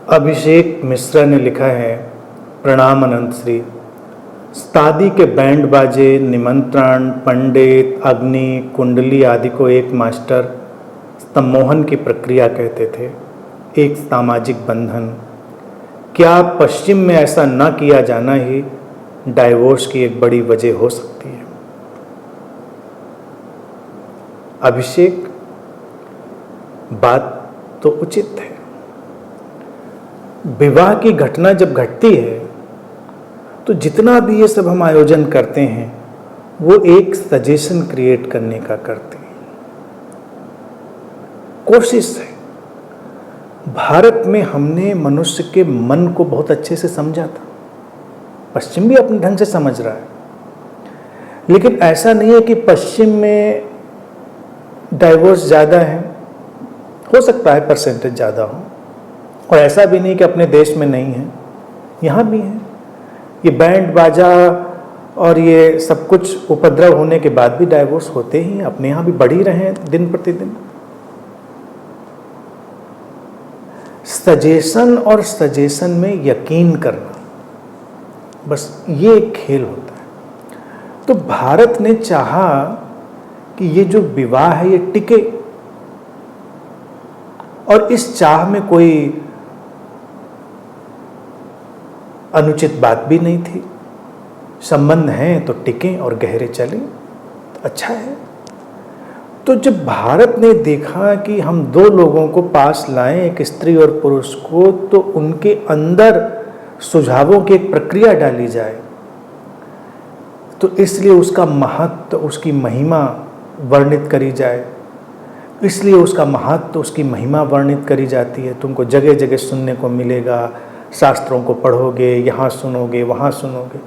अभिषेक मिश्रा ने लिखा है, प्रणाम अनंत श्री। शादी के बैंड बाजे, निमंत्रण, पंडित, अग्नि, कुंडली आदि को एक मास्टर सम्मोहन की प्रक्रिया कहते थे, एक सामाजिक बंधन। क्या पश्चिम में ऐसा न किया जाना ही डाइवोर्स की एक बड़ी वजह हो सकती है? अभिषेक, बात तो उचित है। विवाह की घटना जब घटती है तो जितना भी ये सब हम आयोजन करते हैं वो एक सजेशन क्रिएट करने का करते हैं, कोशिश है। भारत में हमने मनुष्य के मन को बहुत अच्छे से समझा था, पश्चिम भी अपने ढंग से समझ रहा है, लेकिन ऐसा नहीं है कि पश्चिम में डाइवोर्स ज़्यादा है। हो सकता है परसेंटेज ज़्यादा हो, और ऐसा भी नहीं कि अपने देश में नहीं है, यहाँ भी है। ये बैंड बाजा और ये सब कुछ उपद्रव होने के बाद भी डाइवोर्स होते ही, अपने यहाँ भी बढ़ ही रहे हैं दिन प्रतिदिन। सजेशन और सजेशन में यकीन करना, बस ये एक खेल होता है। तो भारत ने चाहा कि ये जो विवाह है ये टिके, और इस चाह में कोई अनुचित बात भी नहीं थी। संबंध हैं तो टिकें और गहरे चलें, तो अच्छा है। तो जब भारत ने देखा कि हम दो लोगों को पास लाएं, एक स्त्री और पुरुष को, तो उनके अंदर सुझावों की एक प्रक्रिया डाली जाए, तो इसलिए उसका महत्व, उसकी महिमा वर्णित करी जाए, इसलिए उसका महत्व, उसकी महिमा वर्णित करी जाती है। तुमको जगह जगह सुनने को मिलेगा, शास्त्रों को पढ़ोगे, यहाँ सुनोगे, वहाँ सुनोगे,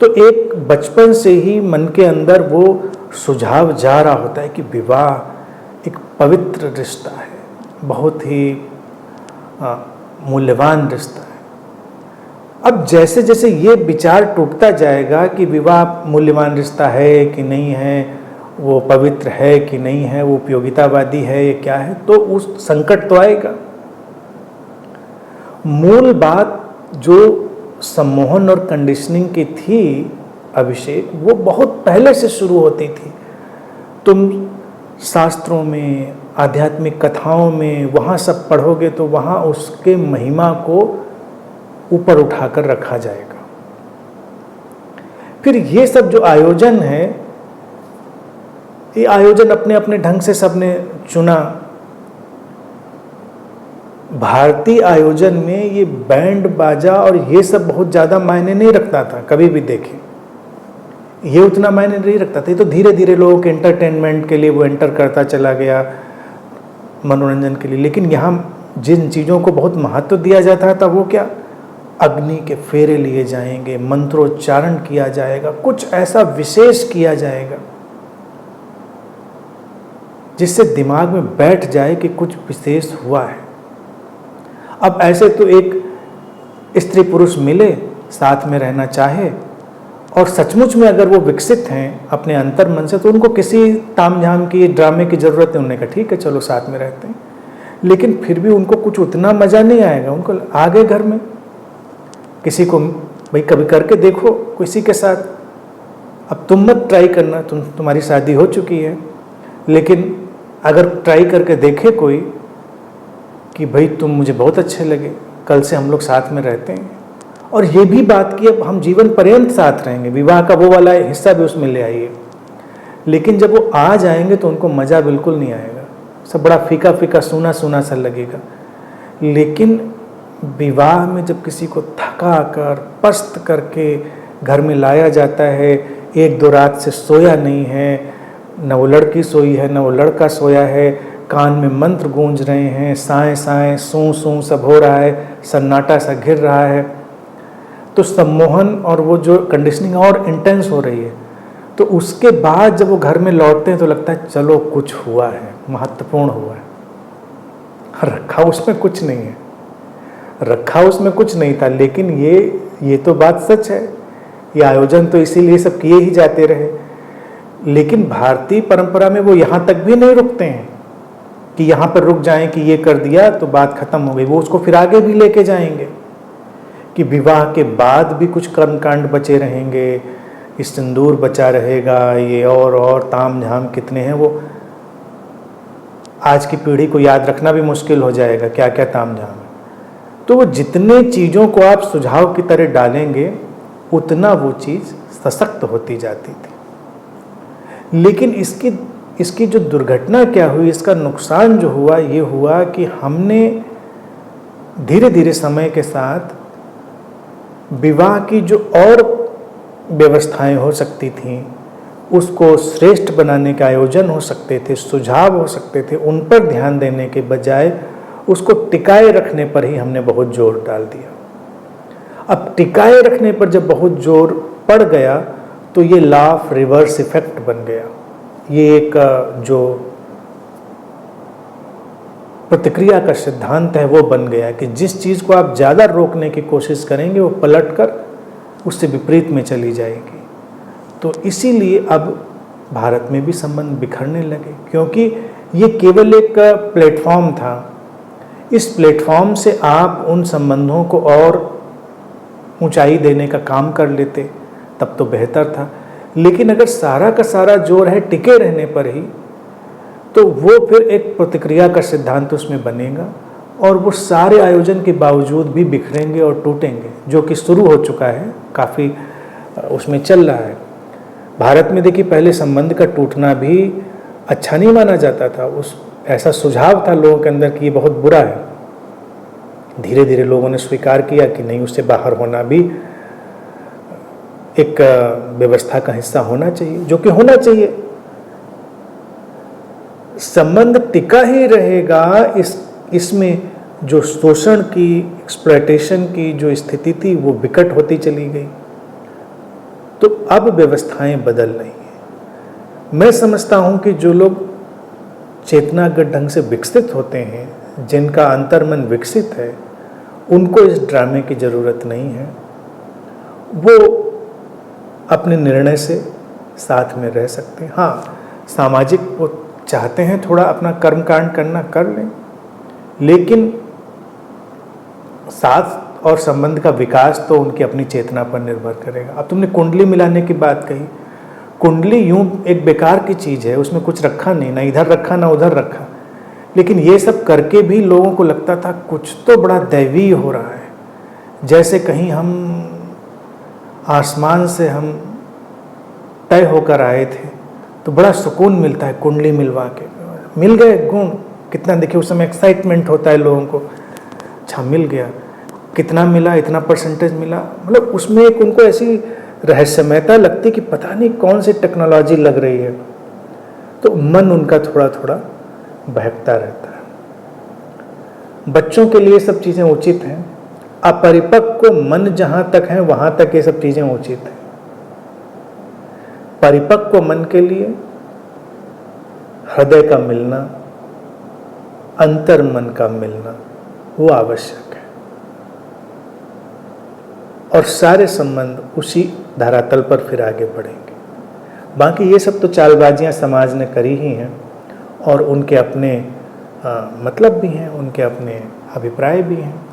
तो एक बचपन से ही मन के अंदर वो सुझाव जा रहा होता है कि विवाह एक पवित्र रिश्ता है, बहुत ही मूल्यवान रिश्ता है। अब जैसे जैसे ये विचार टूटता जाएगा कि विवाह मूल्यवान रिश्ता है कि नहीं है, वो पवित्र है कि नहीं है, वो उपयोगितावादी है ये क्या है, तो उस संकट तो आएगा। मूल बात जो सम्मोहन और कंडीशनिंग की थी अभिषेक, वो बहुत पहले से शुरू होती थी। तुम शास्त्रों में, आध्यात्मिक कथाओं में वहाँ सब पढ़ोगे तो वहाँ उसके महिमा को ऊपर उठाकर रखा जाएगा। फिर ये सब जो आयोजन है, ये आयोजन अपने अपने ढंग से सबने चुना। भारतीय आयोजन में ये बैंड बाजा और ये सब बहुत ज़्यादा मायने नहीं रखता था, कभी भी देखें ये उतना मायने नहीं रखता था। ये तो धीरे धीरे लोगों के एंटरटेनमेंट के लिए वो एंटर करता चला गया, मनोरंजन के लिए। लेकिन यहाँ जिन चीज़ों को बहुत महत्व दिया जाता था वो क्या, अग्नि के फेरे लिए जाएंगे, मंत्रोच्चारण किया जाएगा, कुछ ऐसा विशेष किया जाएगा जिससे दिमाग में बैठ जाए कि कुछ विशेष हुआ है। अब ऐसे तो एक स्त्री पुरुष मिले, साथ में रहना चाहे, और सचमुच में अगर वो विकसित हैं अपने अंतर मन से, तो उनको किसी तामझाम की, ड्रामे की ज़रूरत नहीं। उन्होंने कहा ठीक है चलो साथ में रहते हैं, लेकिन फिर भी उनको कुछ उतना मज़ा नहीं आएगा। उनको आ गए घर में, किसी को भाई कभी करके देखो किसी के साथ, अब तुम मत ट्राई करना, तुम्हारी शादी हो चुकी है, लेकिन अगर ट्राई करके देखे कोई कि भाई तुम मुझे बहुत अच्छे लगे, कल से हम लोग साथ में रहते हैं, और ये भी बात कि अब हम जीवन पर्यंत साथ रहेंगे, विवाह का वो वाला हिस्सा भी उसमें ले आइए, लेकिन जब वो आ जाएंगे तो उनको मज़ा बिल्कुल नहीं आएगा, सब बड़ा फीका फीका सूना सूना सा लगेगा। लेकिन विवाह में जब किसी को थका कर, पस्त करके घर में लाया जाता है, एक दो रात से सोया नहीं है, न वो लड़की सोई है न वो लड़का सोया है, कान में मंत्र गूंज रहे हैं, साएं साएं सूं सूं सब हो रहा है, सन्नाटा सा घिर रहा है, तो सम्मोहन और वो जो कंडीशनिंग और इंटेंस हो रही है। तो उसके बाद जब वो घर में लौटते हैं तो लगता है चलो कुछ हुआ है, महत्वपूर्ण हुआ है। रखा उसमें कुछ नहीं है, रखा उसमें कुछ नहीं था, लेकिन ये तो बात सच है, ये आयोजन तो इसीलिए सब किए ही जाते रहे। लेकिन भारतीय परंपरा में वो यहाँ तक भी नहीं रुकते हैं, कि यहाँ पर रुक जाएं कि ये कर दिया तो बात खत्म हो गई। वो उसको फिर आगे भी लेके जाएंगे कि विवाह के बाद भी कुछ कर्मकांड बचे रहेंगे, ये सिंदूर बचा रहेगा, ये और ताम झाम कितने हैं, वो आज की पीढ़ी को याद रखना भी मुश्किल हो जाएगा क्या क्या ताम झाम है। तो वो जितने चीज़ों को आप सुझाव की तरह डालेंगे उतना वो चीज़ सशक्त होती जाती थी। लेकिन इसकी जो दुर्घटना क्या हुई, इसका नुकसान जो हुआ, ये हुआ कि हमने धीरे धीरे समय के साथ विवाह की जो और व्यवस्थाएं हो सकती थीं, उसको श्रेष्ठ बनाने के आयोजन हो सकते थे, सुझाव हो सकते थे, उन पर ध्यान देने के बजाय उसको टिकाए रखने पर ही हमने बहुत जोर डाल दिया। अब टिकाए रखने पर जब बहुत जोर पड़ गया तो ये लॉ ऑफ रिवर्स इफेक्ट बन गया। ये एक जो प्रतिक्रिया का सिद्धांत है वो बन गया कि जिस चीज़ को आप ज़्यादा रोकने की कोशिश करेंगे वो पलटकर उससे विपरीत में चली जाएगी। तो इसीलिए अब भारत में भी संबंध बिखरने लगे, क्योंकि ये केवल एक प्लेटफॉर्म था। इस प्लेटफॉर्म से आप उन संबंधों को और ऊंचाई देने का काम कर लेते तब तो बेहतर था। लेकिन अगर सारा का सारा जोर है टिके रहने पर ही, तो वो फिर एक प्रतिक्रिया का सिद्धांत उसमें बनेगा और वो सारे आयोजन के बावजूद भी बिखरेंगे और टूटेंगे, जो कि शुरू हो चुका है, काफ़ी उसमें चल रहा है। भारत में देखिए पहले संबंध का टूटना भी अच्छा नहीं माना जाता था, ऐसा सुझाव था लोगों के अंदर कि ये बहुत बुरा है। धीरे धीरे लोगों ने स्वीकार किया कि नहीं, उससे बाहर होना भी एक व्यवस्था का हिस्सा होना चाहिए, जो कि होना चाहिए। संबंध टिका ही रहेगा इसमें जो शोषण की, एक्सप्लॉयटेशन की जो स्थिति थी वो विकट होती चली गई। तो अब व्यवस्थाएं बदल रही हैं। मैं समझता हूं कि जो लोग चेतनागत ढंग से विकसित होते हैं, जिनका अंतर्मन विकसित है, उनको इस ड्रामे की ज़रूरत नहीं है। वो अपने निर्णय से साथ में रह सकते हैं। हाँ, सामाजिक वो चाहते हैं थोड़ा अपना कर्मकांड करना कर लें, लेकिन साथ और संबंध का विकास तो उनकी अपनी चेतना पर निर्भर करेगा। अब तुमने कुंडली मिलाने की बात कही, कुंडली यूं एक बेकार की चीज़ है, उसमें कुछ रखा नहीं, ना इधर रखा ना उधर रखा, लेकिन ये सब करके भी लोगों को लगता था कुछ तो बड़ा दैवीय हो रहा है, जैसे कहीं हम आसमान से हम तय होकर आए थे, तो बड़ा सुकून मिलता है कुंडली मिलवा के। मिल गए गुण, कितना देखिए उस समय एक्साइटमेंट होता है लोगों को, अच्छा मिल गया, कितना मिला, इतना परसेंटेज मिला, मतलब उसमें एक उनको ऐसी रहस्यमयता लगती कि पता नहीं कौन सी टेक्नोलॉजी लग रही है। तो मन उनका थोड़ा थोड़ा बहकता रहता है। बच्चों के लिए सब चीज़ें उचित हैं, अपरिपक्व मन जहाँ तक है वहाँ तक ये सब चीज़ें उचित हैं। परिपक्व मन के लिए हृदय का मिलना, अंतर मन का मिलना वो आवश्यक है, और सारे संबंध उसी धरातल पर फिर आगे बढ़ेंगे। बाकी ये सब तो चालबाजियां समाज ने करी ही हैं, और उनके अपने मतलब भी हैं, उनके अपने अभिप्राय भी हैं।